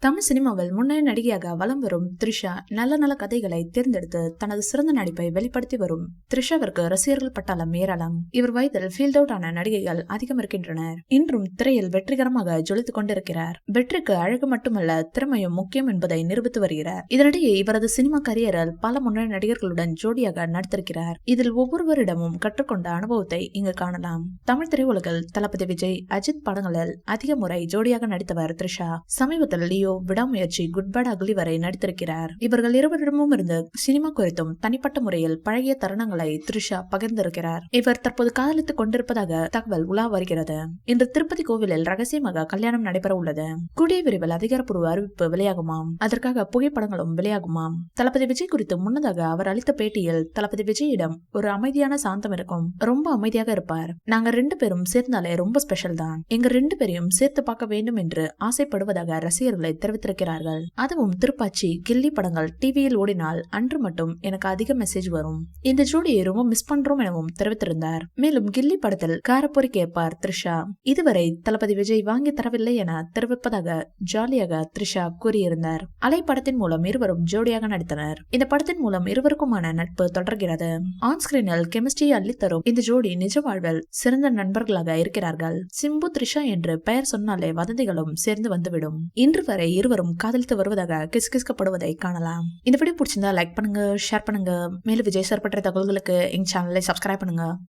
தமிழ் சினிமாவில் முன்னணி நடிகையாக வலம் வரும் த்ரிஷா நல்ல நல்ல கதைகளை தேர்ந்தெடுத்து தனது சிறந்த நடிப்பை வெளிப்படுத்தி வரும் த்ரிஷாவிற்கு ரசிகர்கள் பட்டாளம் ஏராளம். இவர் வயதில் ஃபீல்ட் அவுட் ஆன நடிகைகள் அதிகம் இருக்கின்றனர். இன்றும் திரையில் வெற்றிகரமாக ஜொலித்துக் கொண்டிருக்கிறார். வெற்றிக்கு அழகு மட்டுமல்ல, திறமையும் முக்கியம் என்பதை நிரூபித்து வருகிறார். இதனிடையே இவரது சினிமா கரியரில் பல முன்னணி நடிகர்களுடன் ஜோடியாக நடித்திருக்கிறார். இதில் ஒவ்வொருவரிடமும் கற்றுக்கொண்ட அனுபவத்தை இங்கு காணலாம். தமிழ் திரையுலகில் தளபதி விஜய், அஜித் படங்களில் அதிக முறை ஜோடியாக நடித்தவர் த்ரிஷா. சமீபத்தில் லியோ, விடாமுயற்சி, குட் பேட் அக்லி வரை நடித்திருக்கிறார். இவர்கள் இருவரிடமும் இருந்து சினிமா குறித்தும் தனிப்பட்ட முறையில் பழகிய தருணங்களை த்ரிஷா பகிர்ந்திருக்கிறார். இவர் தற்போது காதலித்துக் கொண்டிருப்பதாக தகவல் உலா வருகிறது. இன்று திருப்பதி கோவிலில் ரகசியமாக கல்யாணம் நடைபெற உள்ளது. கூடிய விரைவில் அதிகாரப்பூர்வ அறிவிப்பு வெளியாகுமாம். அதற்காக புகைப்படங்களும் வெளியாகுமாம். தளபதி விஜய் குறித்து முன்னதாக அவர் அளித்த பேட்டியில் தளபதி விஜயிடம் ஒரு அமைதியான சாந்தம் இருக்கும், ரொம்ப அமைதியாக இருப்பார். நாங்க 2 பேரும் சேர்ந்தாலே ரொம்ப ஸ்பெஷல் தான். எங்க 2 பேரையும் சேர்த்து பார்க்க வேண்டும் என்று ஆசைப்படுவதாக ரசிகர்களை தெரிவித்திருக்கிறார்கள். அதுவும் திருப்பாச்சி, கில்லி படங்கள் டிவியில் ஓடினால் அன்று மட்டும் எனக்கு அதிக மெசேஜ் வரும். இந்த ஜோடியை ரொம்ப மிஸ் பண்றோம் எனவும் தெரிவித்திருந்தார். மேலும் கில்லி படத்தில் காரப்பொறி கேட்பார் த்ரிஷா. இதுவரை தளபதி விஜய் வாங்கி தரவில்லை என தெரிவிப்பதாக ஜாலியாக த்ரிஷா கூறியிருந்தார். அலை படத்தின் மூலம் இருவரும் ஜோடியாக நடித்தனர். இந்த படத்தின் மூலம் இருவருக்குமான நட்பு தொடர்கிறது. ஆன் ஸ்கிரீனில் கெமிஸ்ட்ரி அள்ளித்தரும் இந்த ஜோடி நிஜ வாழ்வில் சிறந்த நண்பர்களாக இருக்கிறார்கள். சிம்பு, த்ரிஷா என்று பெயர் சொன்னாலே வதந்திகளும் சேர்ந்து வந்துவிடும். இன்று வரை இருவரும் காதலித்து வருவதாக கிசுகிசுக்கப்படுவதை காணலாம். இந்த வீடியோ பிடிச்சிருந்தா லைக் பண்ணுங்க, ஷேர் பண்ணுங்க. மேலும் விஜய் சார் பற்றிய தகவல்களுக்கு எங்க சேனலை சப்ஸ்கிரைப் பண்ணுங்க.